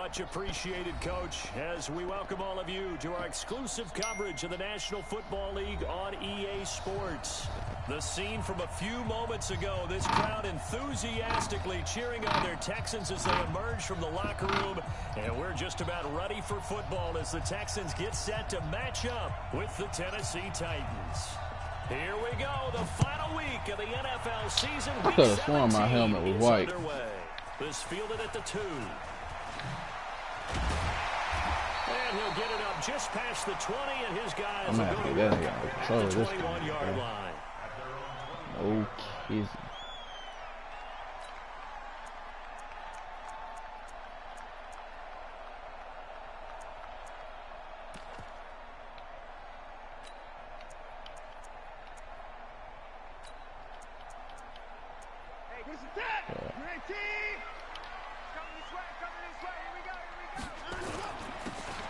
much appreciated, Coach, as we welcome all of you to our exclusive coverage of the National Football League on EA Sports. The scene from a few moments ago, this crowd enthusiastically cheering on their Texans as they emerge from the locker room. And we're just about ready for football as the Texans get set to match up with the Tennessee Titans. Here we go, the final week of the NFL season. I could have sworn my helmet was white. Underway. This fielded at the 2. And he'll get it up just past the 20, and his guys will go to work at the 21-yard line. No kidding.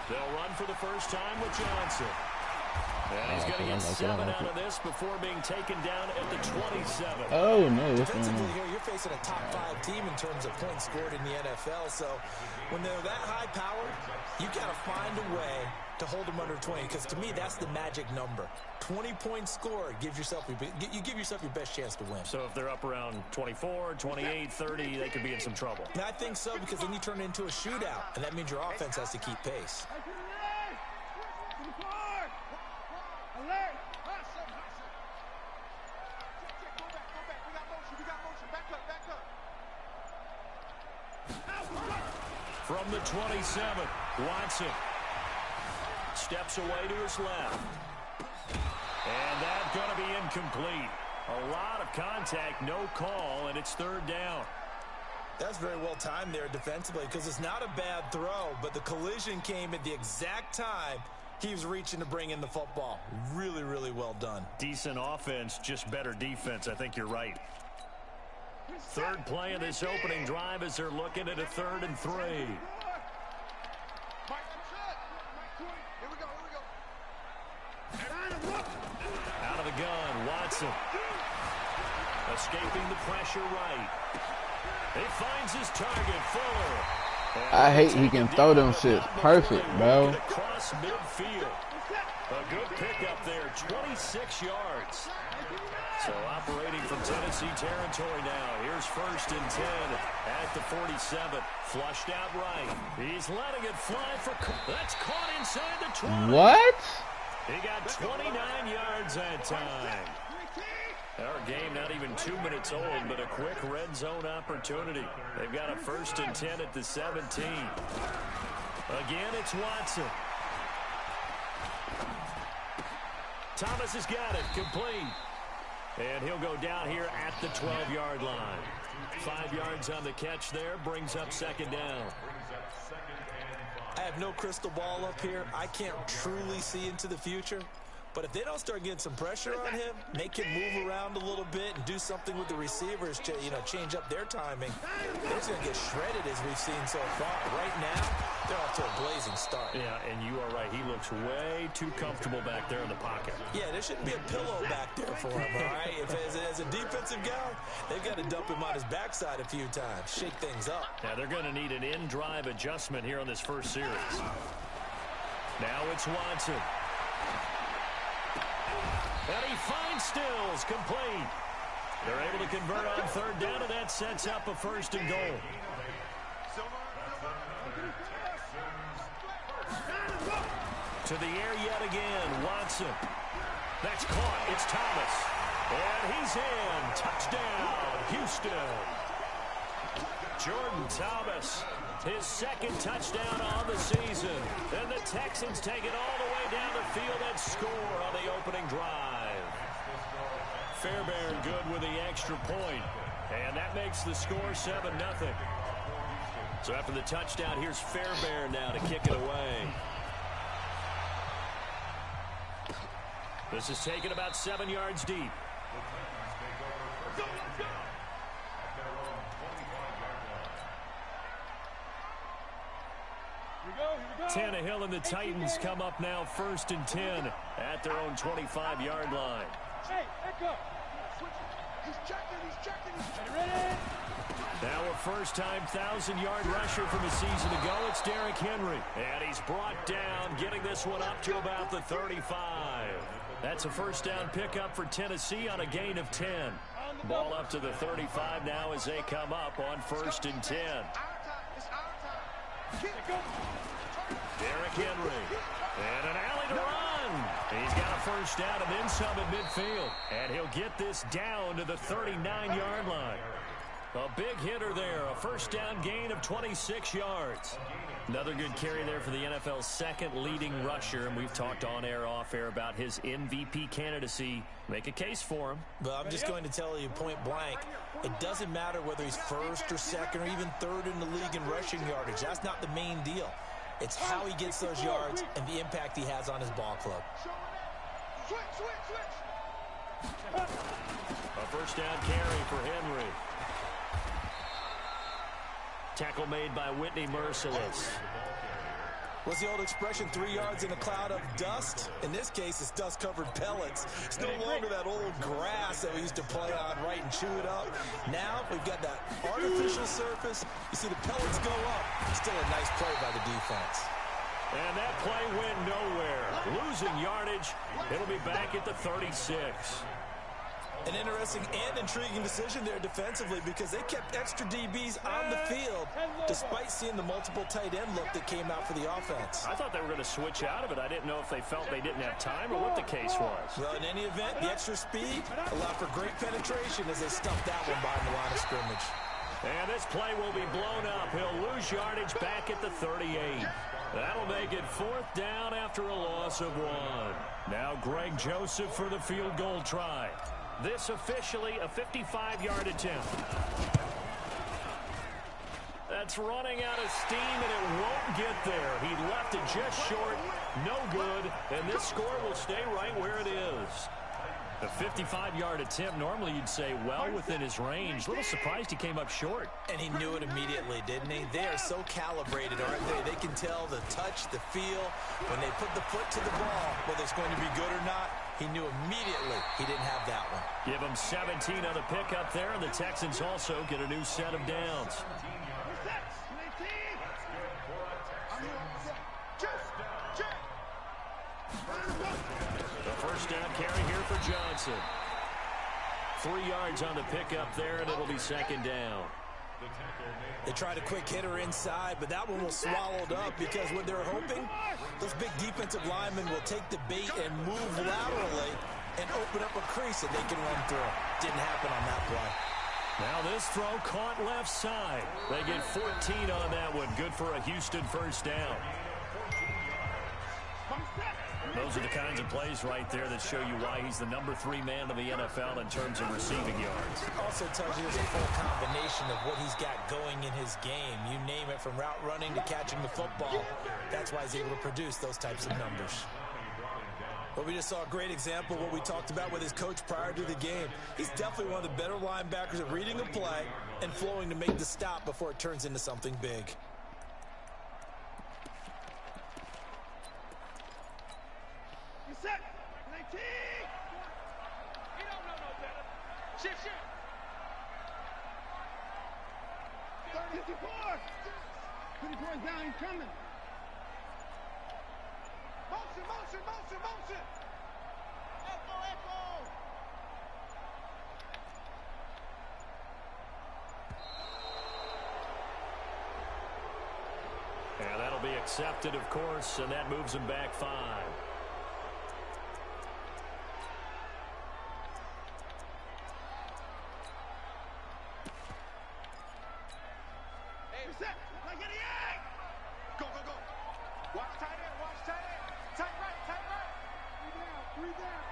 They'll run for the first time with Johnson. And he's going to get 7 out of this before being taken down at the 27. Oh, no. Defensively here, you're facing a top-5 team in terms of points scored in the NFL. So when they're that high-powered, you got to find a way to hold them under 20. Because to me, that's the magic number. 20 points scored gives yourself you give yourself your best chance to win. So if they're up around 24, 28, 30, they could be in some trouble. And I think so, because then you turn it into a shootout, and that means your offense has to keep pace. From the 27, Watson steps away to his left. And that's going to be incomplete. A lot of contact, no call, and it's 3rd down. That's very well timed there defensively, because it's not a bad throw, but the collision came at the exact time he was reaching to bring in the football. Really, really well done. Decent offense, just better defense. I think you're right. 3rd play of this opening drive as they're looking at a 3rd and 3. Out of the gun, Watson. Escaping the pressure right. He finds his target, Fuller. I hate he can throw them shits perfect, bro. Across midfield. A good pickup there, 26 yards. So operating from Tennessee territory now. Here's 1st and 10 at the 47. Flushed out right. He's letting it fly for... That's caught inside the 20. What? He got 29 yards that time. Our game not even 2 minutes old, but a quick red zone opportunity. They've got a 1st and 10 at the 17. Again, it's Watson. Thomas has got it, complete. And he'll go down here at the 12-yard line. 5 yards on the catch there, brings up 2nd down. I have no crystal ball up here. I can't truly see into the future. But if they don't start getting some pressure on him, make him move around a little bit and do something with the receivers to, change up their timing, they're just going to get shredded as we've seen so far. Right now, they're off to a blazing start. Yeah, and you are right. He looks way too comfortable back there in the pocket. Yeah, there shouldn't be a pillow back there for him, all right? As a defensive guy, they've got to dump him on his backside a few times, shake things up. Yeah, they're going to need an in-drive adjustment here on this first series. Now it's Watson. And he finds Stills, complete. They're able to convert on 3rd down, and that sets up a 1st and goal. To the air yet again, Watson. That's caught. It's Thomas. And he's in. Touchdown, Houston. Jordan Thomas, his 2nd touchdown on the season. And the Texans take it all the way down the field and score on the opening drive. Fairbairn good with the extra point. And that makes the score 7-0. So after the touchdown, here's Fairbairn now to kick it away. This is taken about 7 yards deep. Tannehill and the Titans come up now 1st and 10 at their own 25-yard line. Now a first-time 1,000-yard rusher from a season ago, it's Derrick Henry. And he's brought down, getting this one up to about the 35. That's a first down pickup for Tennessee on a gain of 10. Ball up to the 35 now as they come up on 1st and 10. Derrick Henry. And an alley to run. He's got a first down and then some at midfield. And he'll get this down to the 39-yard line. A big hitter there, a first down gain of 26 yards. Another good carry there for the NFL's second leading rusher, and we've talked on air, off air about his MVP candidacy. Make a case for him. Well, I'm just going to tell you point blank, it doesn't matter whether he's first or second or even third in the league in rushing yardage. That's not the main deal. It's how he gets those yards and the impact he has on his ball club. A first down carry for Henry. Tackle made by Whitney Merciless. What's the old expression, 3 yards in a cloud of dust? In this case, it's dust-covered pellets. It's no longer that old grass that we used to play on, right, and chew it up. Now we've got that artificial surface. You see the pellets go up. Still a nice play by the defense. And that play went nowhere. Losing yardage. It'll be back at the 36. An interesting and intriguing decision there defensively because they kept extra DBs on the field despite seeing the multiple tight end look that came out for the offense. I thought they were going to switch out of it. I didn't know if they felt they didn't have time or what the case was. Well, in any event, the extra speed allowed for great penetration as they stuffed that one behind the line of scrimmage. And this play will be blown up. He'll lose yardage back at the 38. That'll make it 4th down after a loss of 1. Now Greg Joseph for the field goal try. This officially a 55-yard attempt. That's running out of steam, and it won't get there. He left it just short, no good, and this score will stay right where it is. A 55-yard attempt, normally you'd say well within his range. A little surprised he came up short. And he knew it immediately, didn't he? They are so calibrated, aren't they? They can tell the touch, the feel. When they put the foot to the ball, whether it's going to be good or not, he knew immediately he didn't have that one. Give him 17 on the pickup there, and the Texans also get a new set of downs. The first down carry here for Johnson. 3 yards on the pickup there, and it'll be 2nd down. They tried a quick hitter inside, but that one was swallowed up because what they're hoping, those big defensive linemen will take the bait and move laterally and open up a crease that they can run through. Didn't happen on that play. Now this throw caught left side. They get 14 on that one. Good for a Houston first down. Those are the kinds of plays right there that show you why he's the number 3 man of the NFL in terms of receiving yards. Also tells you there's a full combination of what he's got going in his game. You name it, from route running to catching the football. That's why he's able to produce those types of numbers. But we just saw a great example of what we talked about with his coach prior to the game. He's definitely one of the better linebackers at reading a play and flowing to make the stop before it turns into something big. Set. 19. He don't know no better. Shift. 54. 54 is down. He's coming. Motion. Echo. And that'll be accepted, of course, and that moves him back 5. Go. Watch tight end. Tight right. 3 down.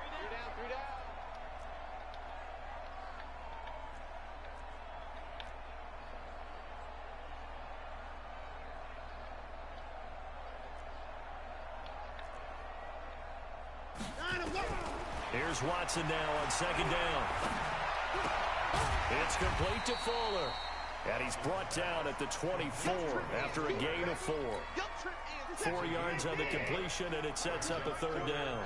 Here's Watson now on 2nd down. It's complete to Fuller. And he's brought down at the 24 after a gain of 4. 4 yards on the completion, and it sets up a 3rd down.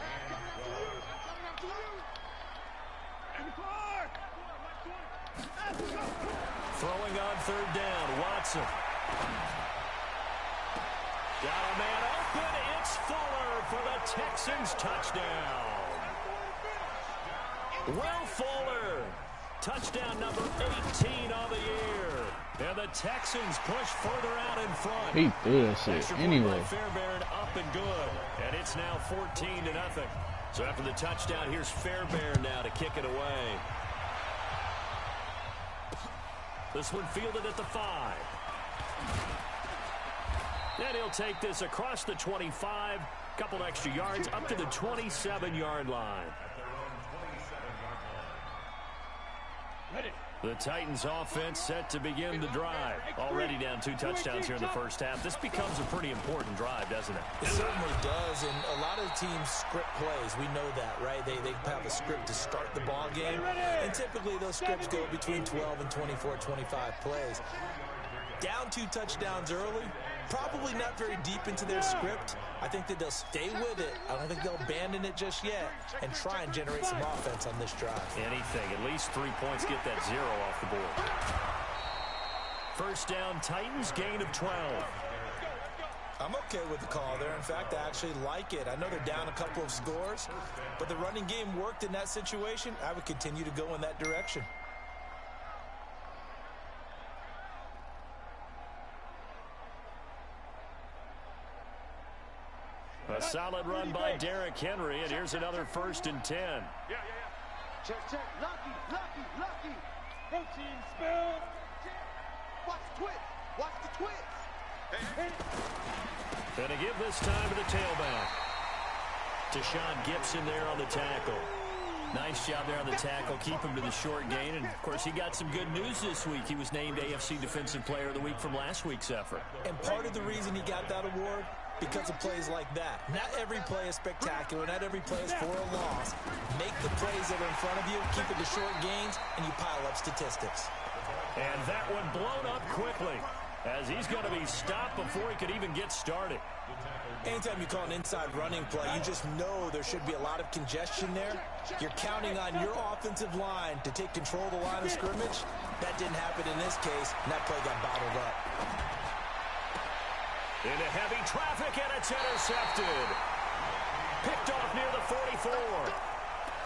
Throwing on third down, Watson. Got a man open. It's Fuller for the Texans touchdown. Will Fuller. Touchdown number 18 on the year. And the Texans push further out in front. He threw that shit anyway. Fairbairn up and good. And it's now 14-0. So after the touchdown, here's Fairbairn now to kick it away. This one fielded at the 5. And he'll take this across the 25. Couple extra yards up to the 27-yard line. The Titans offense set to begin the drive. Already down 2 touchdowns here in the first half. This becomes a pretty important drive, doesn't it? It certainly does, and a lot of teams script plays. We know that, right? They have a script to start the ball game, and typically those scripts go between 12 and 24, 25 plays. Down 2 touchdowns early, probably not very deep into their script. I think that they'll stay with it. I don't think they'll abandon it just yet and try and generate some offense on this drive. Anything, at least 3 points, get that 0 off the board. First down, Titans, gain of 12. I'm okay with the call there. In fact, I actually like it. I know they're down a couple of scores, but the running game worked in that situation. I would continue to go in that direction. A solid run by Derrick Henry, and here's another 1st and 10. Yeah. Check. Lucky. Protein spill. Watch the twist. Gonna give this time to the tailback. Deshaun Gibson there on the tackle. Nice job there on the tackle. Keep him to the short gain. And, of course, he got some good news this week. He was named AFC Defensive Player of the Week from last week's effort. And part of the reason he got that award, because of plays like that. Not every play is spectacular. Not every play is for a loss. Make the plays that are in front of you, keep it to short gains, and you pile up statistics. And that one blown up quickly as he's going to be stopped before he could even get started. Anytime you call an inside running play, you just know there should be a lot of congestion there. You're counting on your offensive line to take control of the line of scrimmage. That didn't happen in this case, and that play got bottled up. Into heavy traffic, and it's intercepted. Picked off near the 44.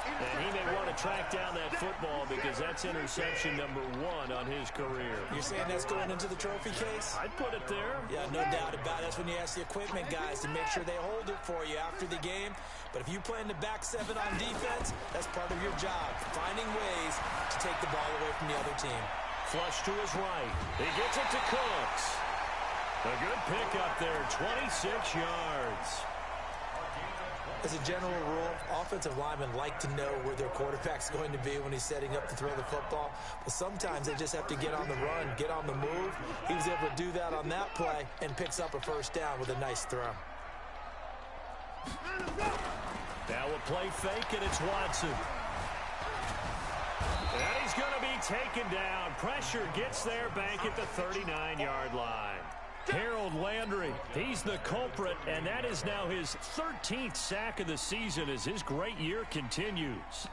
And he may want to track down that football because that's interception number 1 on his career. You're saying that's going into the trophy case? I'd put it there. Yeah, no doubt about it. That's when you ask the equipment guys to make sure they hold it for you after the game. But if you play in the back 7 on defense, that's part of your job, finding ways to take the ball away from the other team. Flush to his right. He gets it to Cooks. A good pickup there, 26 yards. As a general rule, offensive linemen like to know where their quarterback's going to be when he's setting up to throw the football. But sometimes they just have to get on the run, get on the move. He was able to do that on that play and picks up a first down with a nice throw. Now a play fake, and it's Watson. And he's going to be taken down. Pressure gets there back at the 39-yard line. Harold Landry, he's the culprit, and that is now his 13th sack of the season as his great year continues.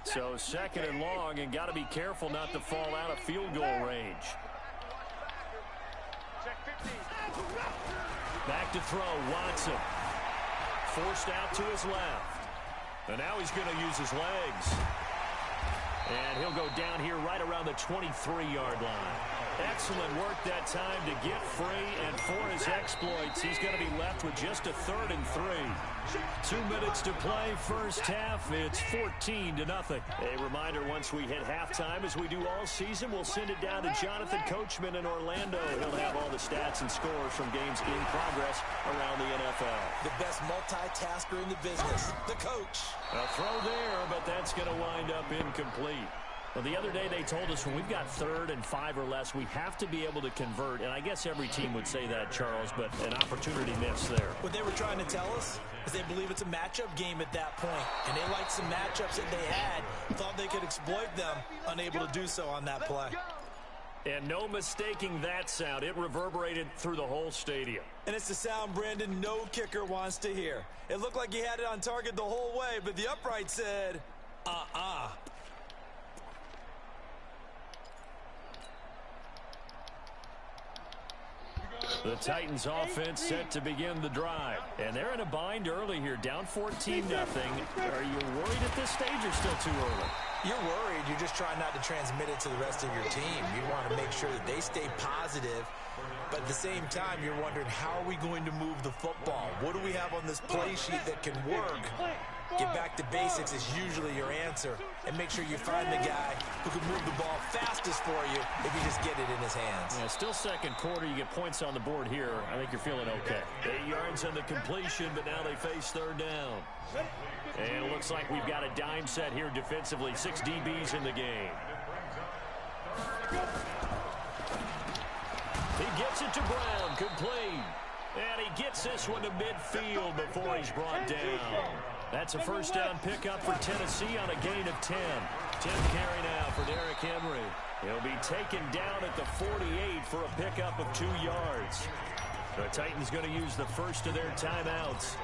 So 2nd and long, and got to be careful not to fall out of field goal range. Back to throw, Watson. Forced out to his left. And now he's going to use his legs. And he'll go down here right around the 23-yard line. Excellent work that time to get free, and for his exploits, he's going to be left with just a 3rd and 3. 2 minutes to play, first half. It's 14-0. A reminder, once we hit halftime, as we do all season, we'll send it down to Jonathan Coachman in Orlando. He'll have all the stats and scores from games in progress around the NFL. The best multitasker in the business, the coach. A throw there, but that's going to wind up incomplete. Well, the other day they told us when we've got 3rd and 5 or less, we have to be able to convert. And I guess every team would say that, Charles, but an opportunity missed there. What they were trying to tell us is they believe it's a matchup game at that point. And they liked some matchups that they had, thought they could exploit them, unable to do so on that play. And no mistaking that sound. It reverberated through the whole stadium. And it's the sound, Brandon, no kicker wants to hear. It looked like he had it on target the whole way, but the upright said, The Titans offense set to begin the drive. And they're in a bind early here, down 14-0. Are you worried at this stage or still too early? You're worried. You're just trying not to transmit it to the rest of your team. You want to make sure that they stay positive. But at the same time, you're wondering, how are we going to move the football? What do we have on this play sheet that can work? Get back to basics is usually your answer. And make sure you find the guy who can move the ball fastest for you if you just get it in his hands. Yeah, still second quarter. You get points on the board here. I think you're feeling okay. 8 yards on the completion, but now they face third down. And it looks like we've got a dime set here defensively. 6 DBs in the game. He gets it to Brown, complete. And he gets this one to midfield before he's brought down. That's a first down pickup for Tennessee on a gain of 10. 10 carry now for Derrick Henry. He'll be taken down at the 48 for a pickup of 2 yards. The Titans going to use the first of their timeouts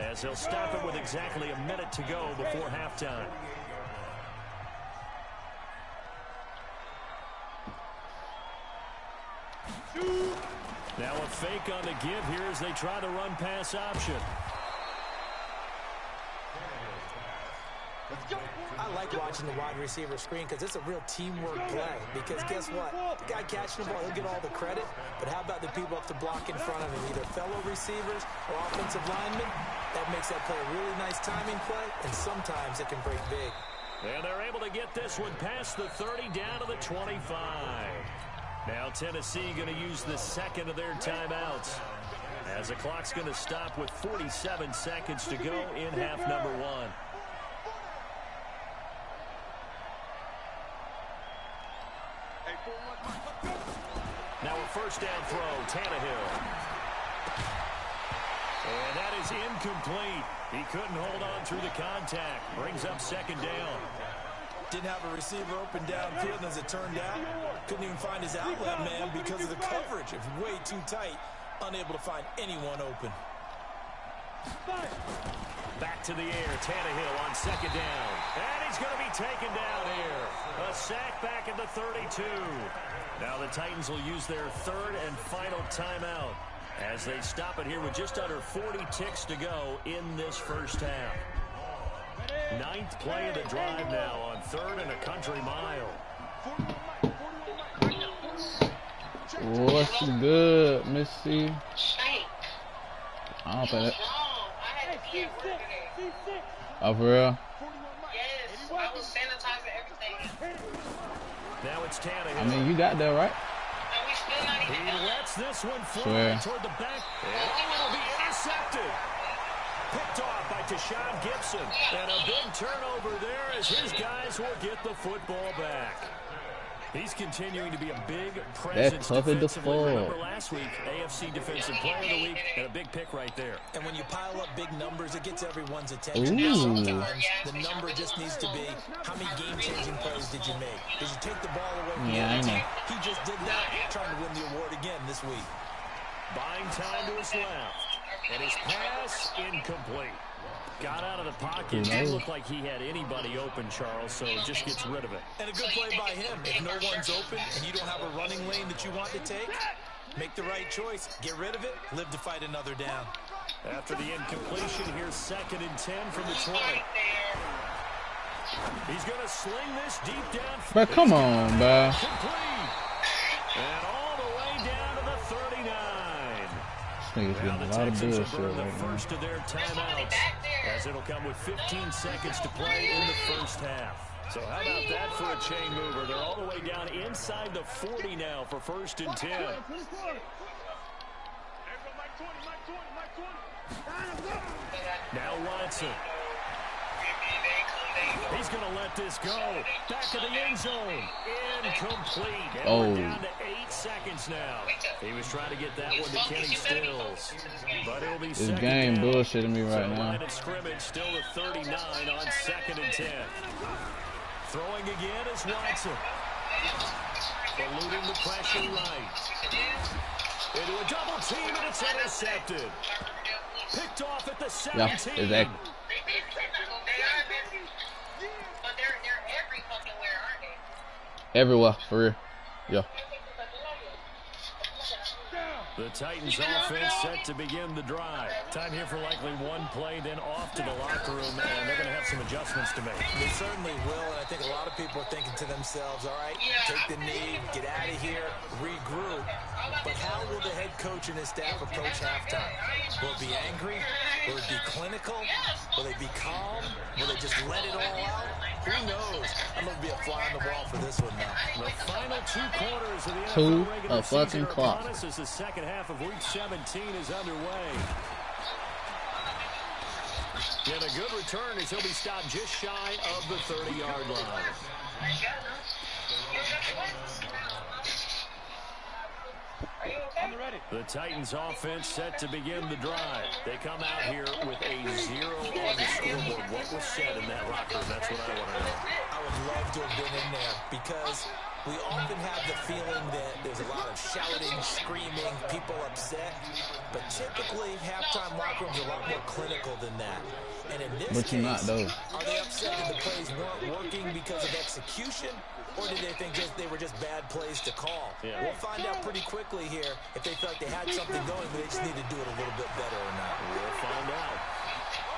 as they'll stop it with exactly a minute to go before halftime. Now a fake on the give here as they try the run-pass option. I like watching the wide receiver screen because it's a real teamwork play. Because guess what? The guy catching the ball, he'll get all the credit. But how about the people up to block in front of him, either fellow receivers or offensive linemen? That makes that play a really nice timing play, and sometimes it can break big. And they're able to get this one past the 30 down to the 25. Now Tennessee going to use the second of their timeouts as the clock's going to stop with 47 seconds to go in half number 1. Now a first down throw, Tannehill. And that is incomplete. He couldn't hold on through the contact. Brings up second down. Didn't have a receiver open downfield, and as it turned out, couldn't even find his outlet man because of the coverage. It's way too tight, unable to find anyone open. Back to the air, Tannehill on second down. And he's going to be taken down here. A sack back at the 32. Now the Titans will use their third and final timeout as they stop it here with just under 40 ticks to go in this first half. 9th play of the drive now on 3rd and a country mile. What's good, Missy? I'll bet. Oh, for real? Yes, I was sanitizing everything. Now it's Tannehill. I mean, you got that, right? And we still not even He lets this one fly Swear. toward the back. And it'll be intercepted. Picked off by Tashawn Gibson. And a big turnover there as his guys will get the football back. He's continuing to be a big presence defensively. Remember last week, AFC Defensive Player of the Week, and a big pick right there. And when you pile up big numbers, it gets everyone's attention. Ooh. Sometimes the number just needs to be, how many game-changing plays did you make? Did you take the ball away from Yeah, I the know. team? He just did that, trying to win the award again this week. Buying time to his left. And his pass incomplete. Got out of the pocket. Didn't look like he had anybody open, Charles, so just gets rid of it. And a good play by him. If no one's open and you don't have a running lane that you want to take, make the right choice. Get rid of it. Live to fight another down. After the incompletion, here's 2nd and 10 from the 20. He's going to sling this deep down. But come on, bro. Complete. And all the way down to the 39. Niggas Now getting the a lot of Texans will bullshit burn the right now. first of their timeouts, as it'll come with 15 seconds to play in the first half. So how about that for a chain mover? They're all the way down inside the 40 now for 1st and 10. Now Watson. He's going to let this go. Back to the end zone. Incomplete. And we're down to 8 seconds now. He was trying to get that one to Kenny Stills. But it'll be This second game down. bullshitting me right So now. line of scrimmage still at 39 on 2nd and 10. Throwing again is Watson. Eluding the pressure right. Into a double team, and it's intercepted. Picked off at the 17. Yeah, exactly. But they're every fucking where, aren't they? Everywhere, for real. Yeah. The Titans offense set to begin the drive. Time here for likely one play, then off to the locker room, and they're going to have some adjustments to make. They certainly will, and I think a lot of people are thinking to themselves, all right, take the knee, get out of here, regroup. But how will the head coach and his staff approach halftime? Will it be angry? Will it be clinical? Will they be calm? Will they just let it all out? Who knows? I'm going to be a fly on the wall for this one now. The final 2 quarters of the Two NFL regular a fucking season are clock. upon us as the second half of Week 17 is underway. And a good return as he'll be stopped just shy of the 30-yard line. The Titans offense set to begin the drive. They come out here with a 0 on the scoreboard. What was said in that locker room? That's what I want to know. I would love to have been in there because we often have the feeling that there's a lot of shouting, screaming, people upset. But typically, halftime locker rooms are a lot more clinical than that. And in this But case, you're not, though. Are they upset that the plays weren't working because of execution? Or did they think they were just bad plays to call? Yeah. We'll find out pretty quickly here if they felt like they had something going, but they just need to do it a little bit better or not. We'll find out.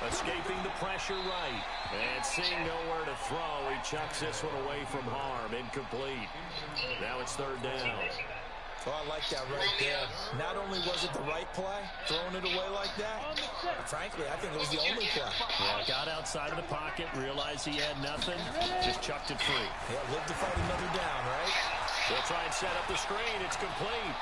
Escaping the pressure right. And seeing nowhere to throw, he chucks this one away from harm. Incomplete. Now it's 3rd down. Oh, I like that right there. Not only was it the right play, throwing it away like that, frankly, I think it was the only play. Yeah, got outside of the pocket, realized he had nothing, just chucked it free. Yeah, live to fight another down, right? They'll try and set up the screen. It's complete.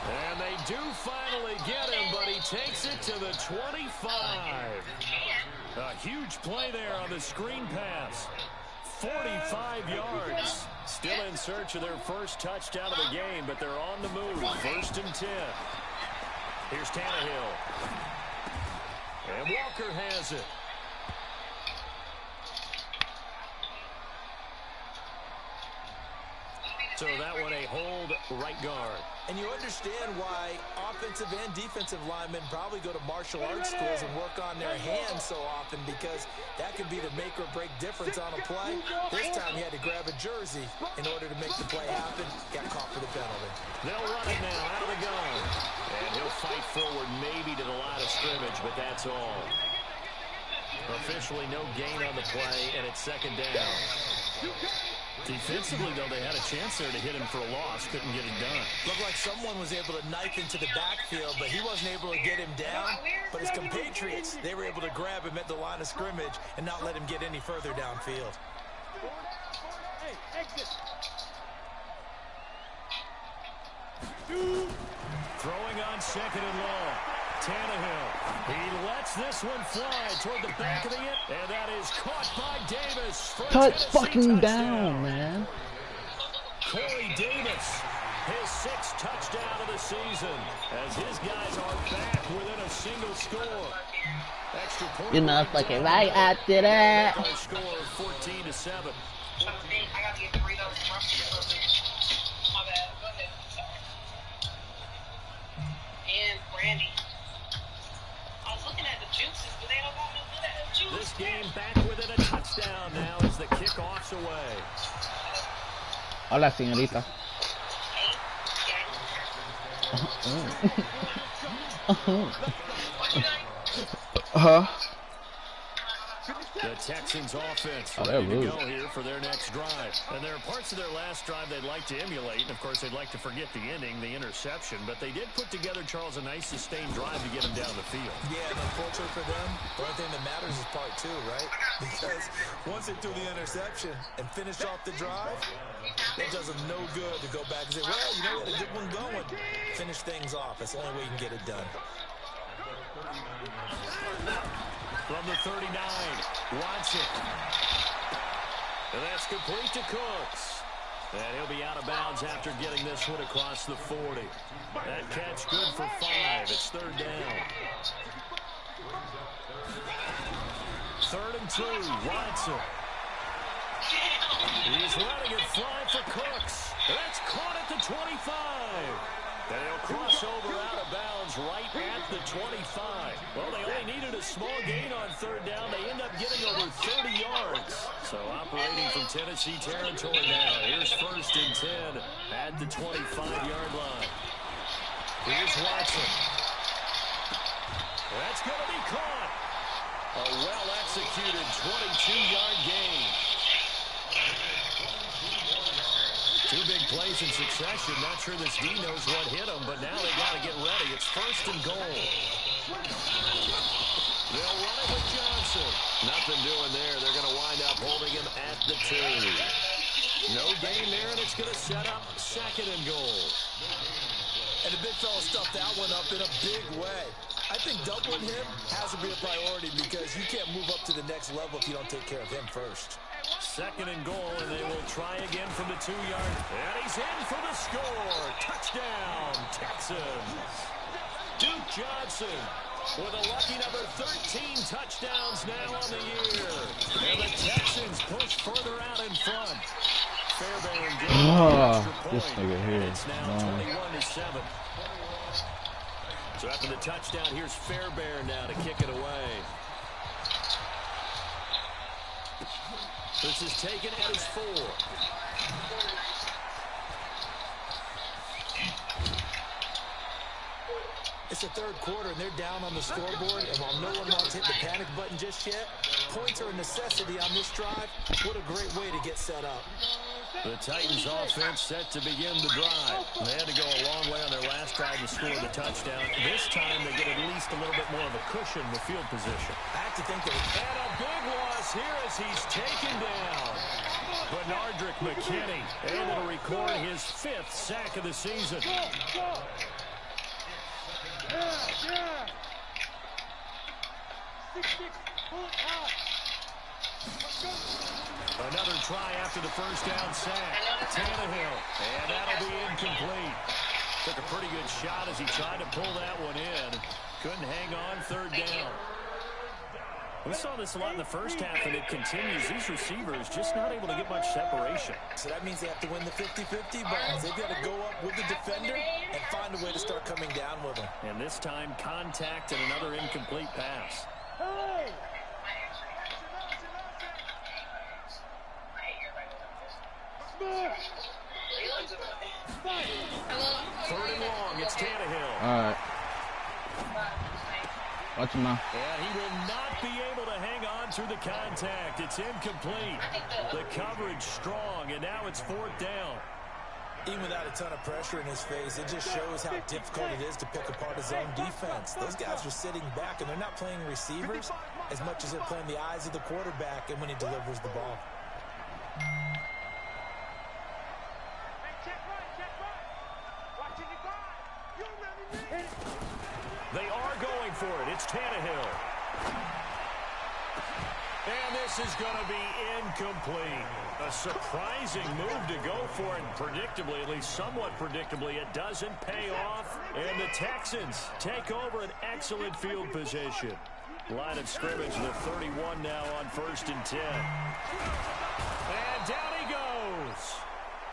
And they do finally get him, but he takes it to the 25. A huge play there on the screen pass. 45 yards. Still in search of their first touchdown of the game, but they're on the move. 1st and 10. Here's Tannehill. And Walker has it. So that one a hold right guard. And you understand why offensive and defensive linemen probably go to martial arts schools and work on their hands so often, because that could be the make or break difference on a play. This time he had to grab a jersey in order to make the play happen. Got caught for the penalty. They'll run it now out of the gun. And he'll fight forward maybe to the line of scrimmage, but that's all. Officially no gain on the play, and it's 2nd down. Defensively, though, they had a chance there to hit him for a loss. Couldn't get it done. Looked like someone was able to knife into the backfield, but he wasn't able to get him down. But his compatriots, they were able to grab him at the line of scrimmage and not let him get any further downfield. Hey, exit. Throwing on 2nd and long. Tannehill. He lets this one fly toward the back of the end. And that is caught by Davis. For a Touch Tennessee fucking touchdown. down, man. Corey Davis, his 6th touchdown of the season, as his guys are back within a single score. Extra point. You're not fucking right after that. Our score of 14-7. I gotta get 3 of those from my bad. Go ahead. And Brandy. I was looking at the juices, but they don't got no good at the juice. This game back within a touchdown now as the kickoff's away. Hola, señorita. The Texans offense they're ready to rude. go here for their next drive. And there are parts of their last drive they'd like to emulate. And, of course, they'd like to forget the ending, the interception. But they did put together, Charles, a nice sustained drive to get them down the field. Yeah, and unfortunately for them, the only thing that matters is part 2, right? Because once they threw the interception and finished off the drive, it does them no good to go back and say, well, you know, we had a good one going. Finish things off. That's the only way you can get it done. From the 39, Watson. And that's complete to Cooks. And he'll be out of bounds after getting this one across the 40. That catch good for 5. It's 3rd down. 3rd and 2, Watson. He's letting it fly for Cooks. That's caught at the 25. And he'll cross over out of bounds right at the 25. Well, they only needed a small gain on third down. They end up getting over 30 yards. So operating from Tennessee territory now. Here's 1st and 10 at the 25-yard line. Here's Watson. That's going to be caught. A well-executed 22-yard gain. 2 big plays in succession. Not sure this D knows what hit him, but now they got to get ready. It's 1st and goal. They'll run it with Johnson. Nothing doing there. They're going to wind up holding him at the 2. No gain there, and it's going to set up 2nd and goal. And the big fella stuffed that one up in a big way. I think doubling him has to be a priority because you can't move up to the next level if you don't take care of him first. 2nd and goal, and they will try again from the 2-yard. And he's in for the score. Touchdown, Texans. Duke Johnson with a lucky number 13 touchdowns now on the year. And the Texans push further out in front. Fairbairn getting the extra point. This nigga here. It's now 21-7. So after the touchdown, here's Fairbairn now to kick it away. This is taken at his 4. It's the 3rd quarter, and they're down on the scoreboard. And while no one wants to hit the panic button just yet, points are a necessity on this drive. What a great way to get set up. The Titans offense set to begin the drive. They had to go a long way on their last drive to score the touchdown. This time they get at least a little bit more of a cushion with field position. I have to think that. And a big loss here as he's taken down. Bernardrick McKinney able to record his 5th sack of the season. Another try after the 1st down sack. Tannehill, and that'll be incomplete. Took a pretty good shot as he tried to pull that one in. Couldn't hang on 3rd down. We saw this a lot in the first half, and it continues. These receivers just not able to get much separation. So that means they have to win the 50-50 balls. They've got to go up with the defender and find a way to start coming down with them. And this time, contact and another incomplete pass. Hello. 3rd and long. It's Tannehill. All right. Watch him now. And he will not be able to hang on through the contact. It's incomplete. The coverage strong, and now it's 4th down. Even without a ton of pressure in his face, it just shows how difficult it is to pick apart his own defense. Those guys are sitting back, and they're not playing receivers as much as they're playing the eyes of the quarterback and when he delivers the ball. They are going for it. It's Tannehill. And this is going to be incomplete. A surprising move to go for it. Predictably, at least somewhat predictably, it doesn't pay off. And the Texans take over an excellent field position. Line of scrimmage, the 31 now on 1st and 10. And down he goes.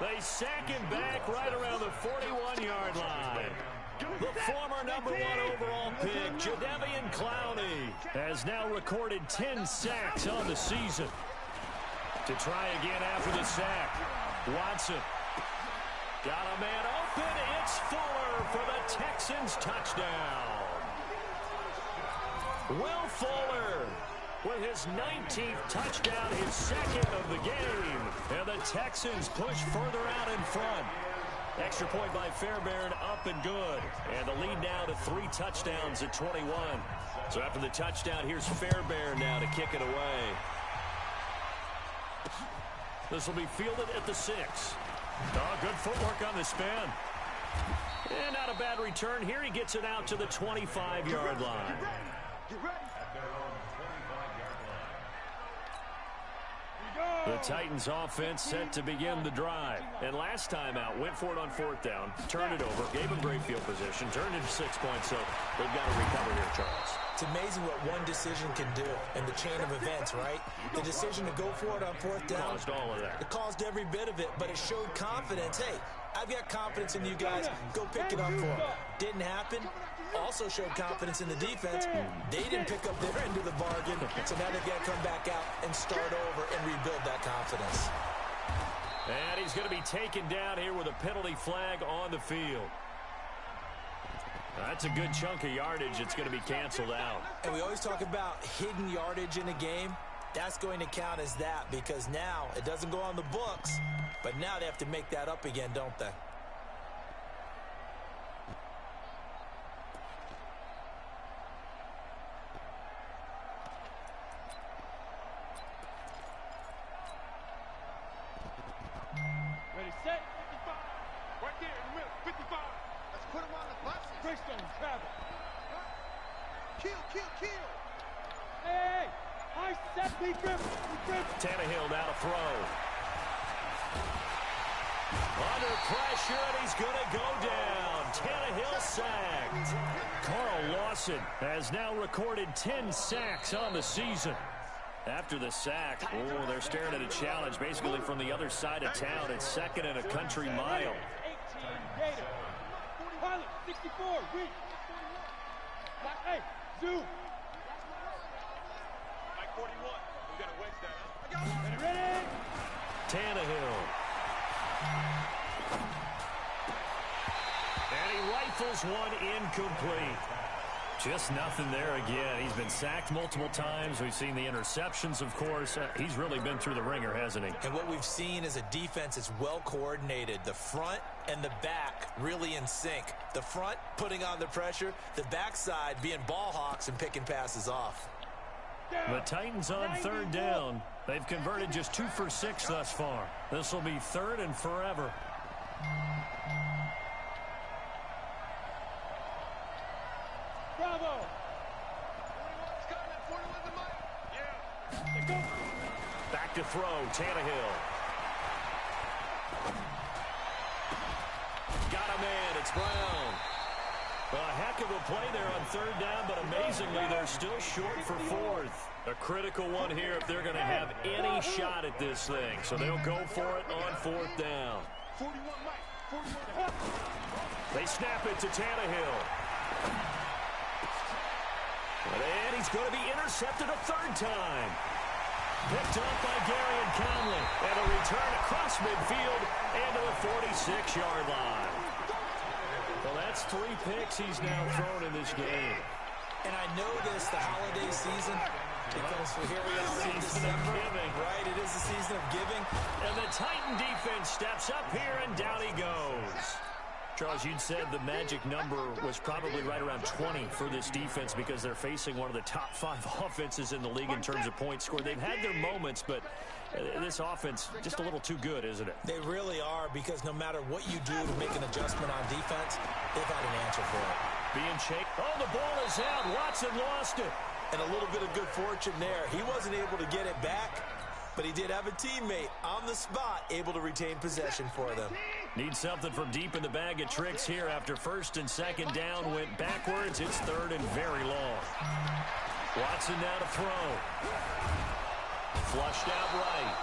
They sack him back right around the 41-yard line. The former number 1 overall pick, Jadeveon Clowney, has now recorded 10 sacks on the season. To try again after the sack, Watson got a man open. It's Fuller for the Texans touchdown. Will Fuller with his 19th touchdown, his 2nd of the game. And the Texans push further out in front. Extra point by Fairbairn, up and good. And the lead now to 3 touchdowns at 21. So after the touchdown, here's Fairbairn now to kick it away. This will be fielded at the 6. Oh, good footwork on the spin. And not a bad return. Here he gets it out to the 25-yard line. The Titans offense set to begin the drive. And last time out, went for it on 4th down, turned it over, gave them great field position, turned into 6 points, so they've got to recover here, Charles. It's amazing what one decision can do in the chain of events, right? The decision to go for it on 4th down. Caused all of that. It caused every bit of it, but it showed confidence. Hey, I've got confidence in you guys. Go pick it up for them. Didn't happen. also showed confidence in the defense. They didn't pick up their end of the bargain, so now they've got to come back out and start over and rebuild that confidence. And he's going to be taken down here with a penalty flag on the field. That's a good chunk of yardage. It's going to be canceled out. And we always talk about hidden yardage in a game. That's going to count as that because now it doesn't go on the books, but now they have to make that up again, don't they? Ready, set, 55. Right there in the middle, 55. Let's put him on the bus. Greystone, travel. Kill. Hey, I set, we grip. Tannehill now to throw. Under pressure, and he's going to go down. Tannehill sacked. Carl Lawson has now recorded 10 sacks on the season. After the sack, they're staring at a challenge basically from the other side of town. It's second and a country mile. 18 Gator. Pilot, 64, reach. Hey, zoom. Mike 41, we got to wedge that, huh? Ready? Tannehill. And he rifles one incomplete. Just nothing there again. He's been sacked multiple times. We've seen the interceptions, of course. He's really been through the ringer, hasn't he? And what we've seen is a defense that's well coordinated. The front and the back really in sync. The front putting on the pressure, the backside being ball hawks and picking passes off. The Titans on third down. They've converted just 2 for 6 thus far. This will be third and forever. Bravo. Back to throw, Tannehill. Got a man, it's Brown. A heck of a play there on third down, but amazingly, they're still short for fourth. A critical one here if they're going to have any shot at this thing. So they'll go for it on fourth down. They snap it to Tannehill. And he's going to be intercepted a third time. Picked up by Gary and Conley. And a return across midfield and to the 46-yard line. Well, that's 3 picks he's now thrown in this game. And I know this, the holiday season, because here we are in December. Right, it is the season of giving. And the Titan defense steps up here, and down he goes. Charles, you'd said the magic number was probably right around 20 for this defense because they're facing one of the top 5 offenses in the league in terms of points scored. They've had their moments, but this offense just a little too good, isn't it? They really are, because no matter what you do to make an adjustment on defense, they've had an answer for it. Being shaped. Oh, the ball is out. Watson lost it. And a little bit of good fortune there. He wasn't able to get it back, but he did have a teammate on the spot able to retain possession for them. Need something from deep in the bag of tricks here after first and second down went backwards. It's third and very long. Watson now to throw. Flushed out right.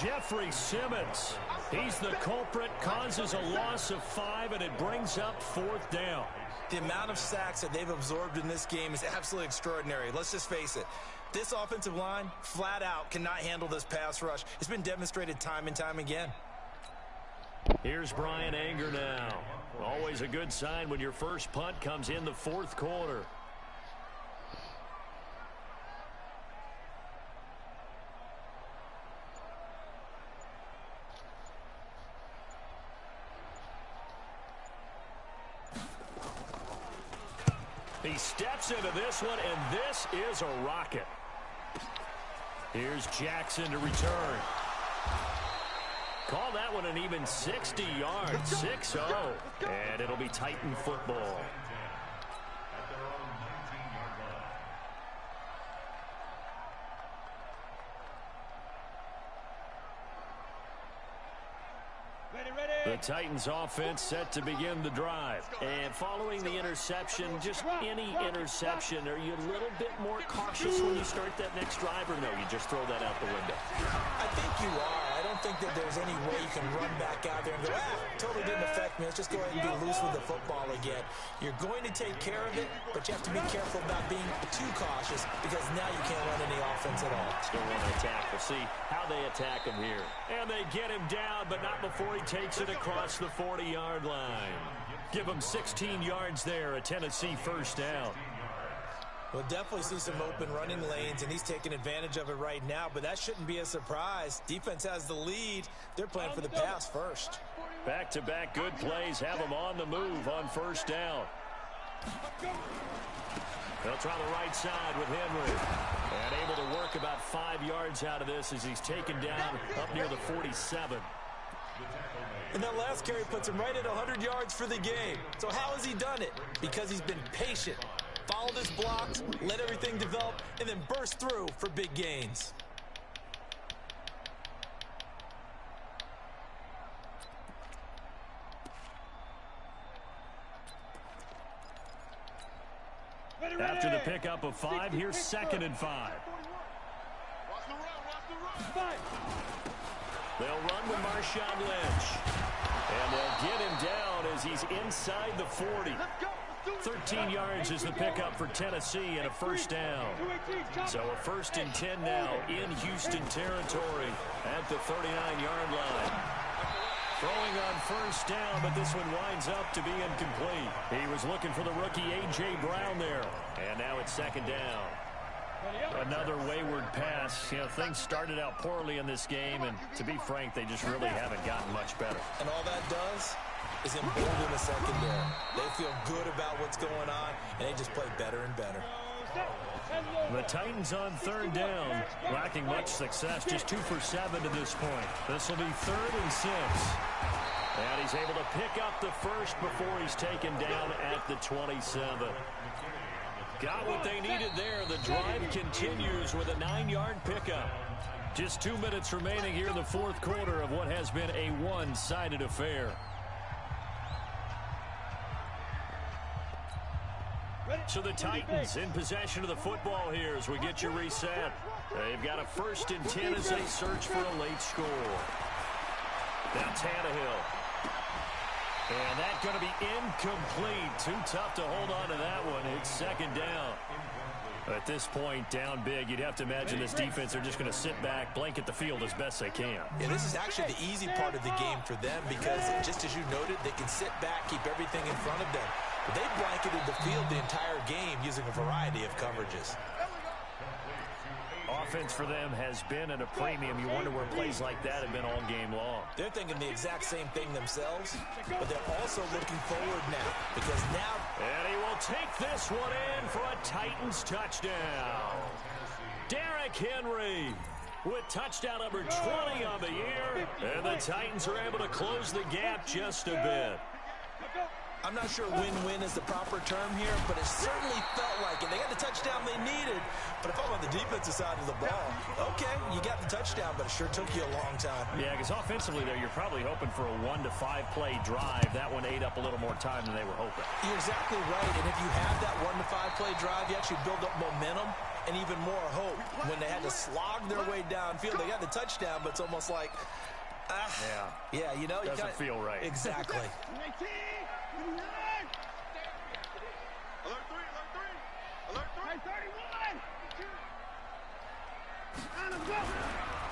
Jeffrey Simmons. He's the culprit, causes a loss of 5, and it brings up fourth down. The amount of sacks that they've absorbed in this game is absolutely extraordinary. Let's just face it. This offensive line, flat out, cannot handle this pass rush. It's been demonstrated time and time again. Here's Brian Anger now. Always a good sign when your first punt comes in the fourth quarter. He steps into this one, and this is a rocket. Here's Jackson to return. Call that one an even 60 yards, 6-0. And it'll be Titan football. The Titans offense set to begin the drive. And following the interception, just any interception, are you a little bit more cautious when you start that next drive, or no, you just throw that out the window? I think you are. I don't don't think that there's any way you can run back out there and go, totally didn't affect me. Let's just go ahead and be loose with the football again. You're going to take care of it, but you have to be careful about being too cautious because now you can't run any offense at all. Still want to attack. We'll see how they attack him here. And they get him down, but not before he takes it across the 40-yard line. Give him 16 yards there, a Tennessee first down. We'll definitely see some open running lanes, and he's taking advantage of it right now, but that shouldn't be a surprise. Defense has the lead. They're playing for the pass first. Back-to-back good plays have them on the move on first down. They'll try the right side with Henry. And able to work about 5 yards out of this as he's taken down up near the 47. And that last carry puts him right at 100 yards for the game. So how has he done it? Because he's been patient. Followed his blocks, let everything develop, and then burst through for big gains. After the pickup of 5, here's 2nd and 5. They'll run with Marshawn Lynch. And they'll get him down as he's inside the 40. 13 yards is the pickup for Tennessee and a first down. So a 1st and 10 now in Houston territory at the 39-yard line. Throwing on first down, but this one winds up to be incomplete. He was looking for the rookie A.J. Brown there. And now it's 2nd down. Another wayward pass. You know, things started out poorly in this game, and to be frank, they just really haven't gotten much better. And all that does is embolden the secondary. They feel good about what's going on, and they just play better and better. The Titans on 3rd down, lacking much success, just 2 for 7 to this point. This will be 3rd and 6. And he's able to pick up the first before he's taken down at the 27. Got what they needed there. The drive continues with a 9-yard pickup. Just 2 minutes remaining here in the 4th quarter of what has been a one-sided affair. So the Titans in possession of the football here as we get you reset. They've got a 1st and 10 as they search for a late score. Now Tannehill. And that's going to be incomplete. Too tough to hold on to that one. It's 2nd down. At this point, down big, you'd have to imagine this defense are just going to sit back, blanket the field as best they can. Yeah, this is actually the easy part of the game for them because, just as you noted, they can sit back, keep everything in front of them. But they blanketed the field the entire game using a variety of coverages. Offense for them has been at a premium. You wonder where plays like that have been all game long. They're thinking the exact same thing themselves, but they're also looking forward now because now... And he will take this one in for a Titans touchdown. Derrick Henry with touchdown number 20 on the year, and the Titans are able to close the gap just a bit. I'm not sure win-win is the proper term here, but it certainly felt like it. They got the touchdown they needed, but if I'm on the defensive side of the ball, okay, you got the touchdown, but it sure took you a long time. Yeah, because offensively there, you're probably hoping for a 1 to 5 play drive. That one ate up a little more time than they were hoping. You're exactly right, and if you have that 1 to 5 play drive, you actually build up momentum and even more hope. When they had to slog their way downfield, they got the touchdown, but it's almost like, yeah, you know, doesn't feel right. Exactly.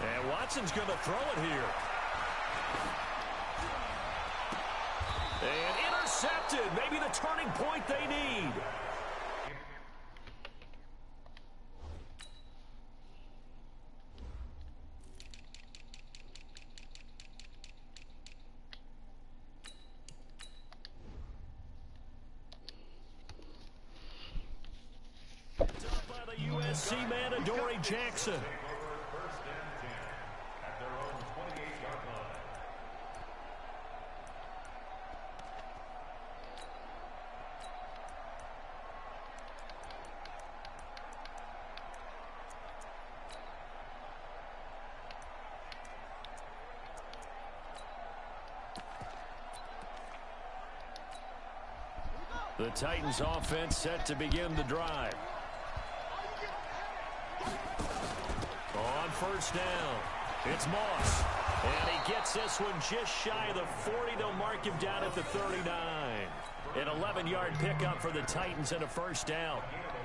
And Watson's going to throw it here. And intercepted. Maybe the turning point they need. USC man Adoree Jackson. The Titans offense set to begin the drive. On first down. It's Moss. And he gets this one just shy of the 40. They'll mark him down at the 39. An 11-yard pickup for the Titans and a first down.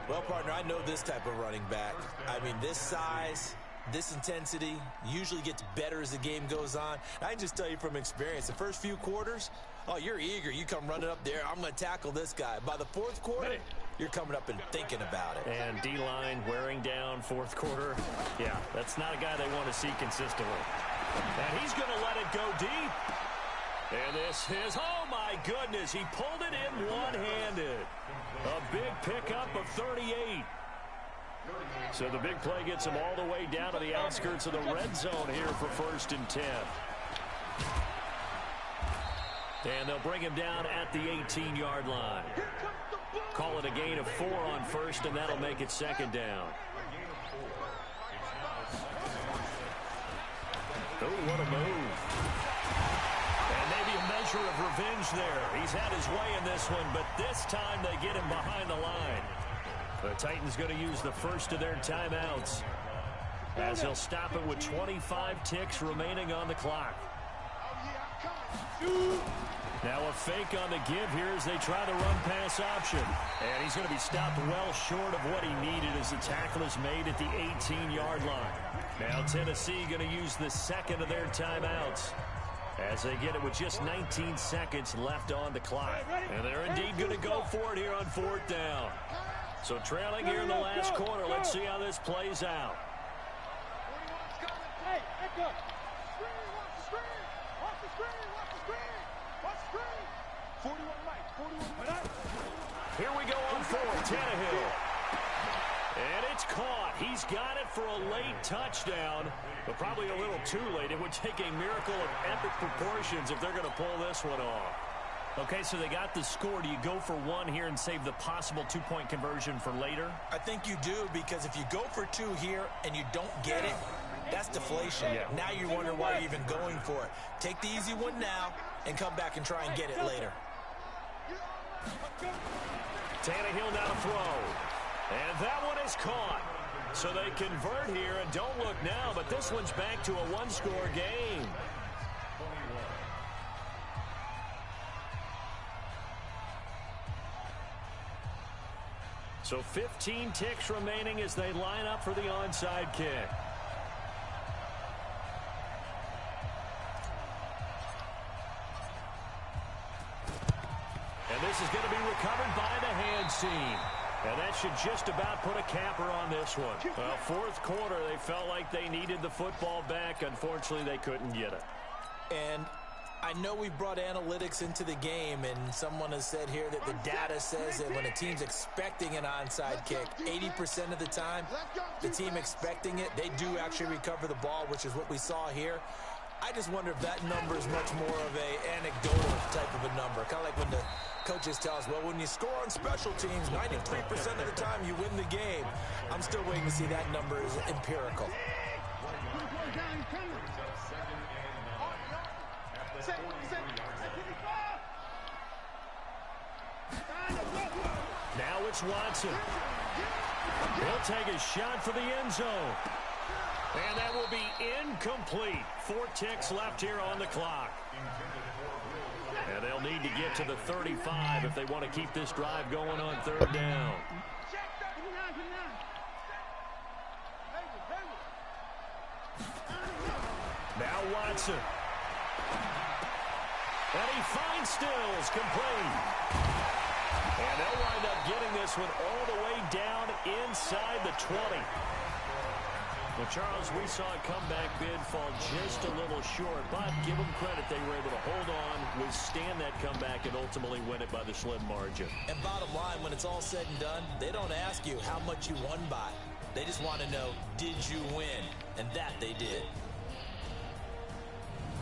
Well, partner, I know this type of running back. I mean, this size, this intensity usually gets better as the game goes on. I can just tell you from experience, the first few quarters, oh, you're eager. You come running up there, I'm going to tackle this guy. By the fourth quarter, you're coming up and thinking about it. And D-line wearing down fourth quarter. Yeah, that's not a guy they want to see consistently. And he's going to let it go deep. And this is, oh my goodness, he pulled it in one-handed. A big pickup of 38. So the big play gets him all the way down to the outskirts of the red zone here for 1st and 10. And they'll bring him down at the 18-yard line. Call it a gain of 4 on 1st, and that'll make it 2nd down. Oh, what a move. And maybe a measure of revenge there. He's had his way in this one, but this time they get him behind the line. The Titans going to use the first of their timeouts as they'll stop it with 25 ticks remaining on the clock. Now a fake on the give here as they try the run-pass option. And he's going to be stopped well short of what he needed as the tackle is made at the 18-yard line. Now Tennessee going to use the second of their timeouts as they get it with just 19 seconds left on the clock. And they're indeed going to go for it here on 4th down. So trailing here in the last quarter. Let's see how this plays out. Hey, Echo. Screen, watch the screen. Watch the screen, watch the screen. Watch the screen. 41 right, 41 right. Here we go on 4th, Tannehill. And it's caught. He's got it for a late touchdown, but probably a little too late. It would take a miracle of epic proportions if they're going to pull this one off. Okay, so they got the score. Do you go for 1 here and save the possible 2-point conversion for later? I think you do, because if you go for 2 here and you don't get it, that's deflation. Yeah. Now you wonder why you're even going for it. Take the easy one now and come back and try and get it later. Tannehill now to throw. And that one is caught. So they convert here, and don't look now, but this one's back to a 1-score game. So 15 ticks remaining as they line up for the onside kick. And this is going to be recovered by the hands team. And that should just about put a capper on this one. Well, 4th quarter, they felt like they needed the football back. Unfortunately, they couldn't get it. And I know we brought analytics into the game, and someone has said here that the data says that when a team's expecting an onside kick, 80% of the time, the team expecting it, they do actually recover the ball, which is what we saw here. I just wonder if that number is much more of a anecdotal type of a number. Kind of like when the coaches tell us, well, when you score on special teams, 93% of the time you win the game. I'm still waiting to see that number is empirical. Now it's Watson. He'll take a shot for the end zone. And that will be incomplete. 4 ticks left here on the clock. And they'll need to get to the 35 if they want to keep this drive going on 3rd down. Now Watson. And he finds Stills, complete. And they'll wind up getting this one all the way down inside the 20. Well, Charles, we saw a comeback bid fall just a little short, but give them credit. They were able to hold on, withstand that comeback, and ultimately win it by the slim margin. And bottom line, when it's all said and done, they don't ask you how much you won by. They just want to know, did you win? And that they did.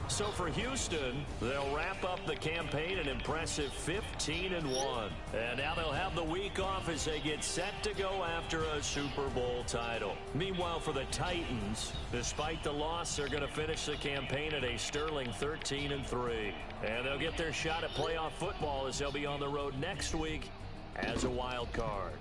So for Houston, they'll wrap up the campaign an impressive 15-1. And now they'll have the week off as they get set to go after a Super Bowl title. Meanwhile, for the Titans, despite the loss, they're going to finish the campaign at a sterling 13-3. And they'll get their shot at playoff football as they'll be on the road next week as a wild card.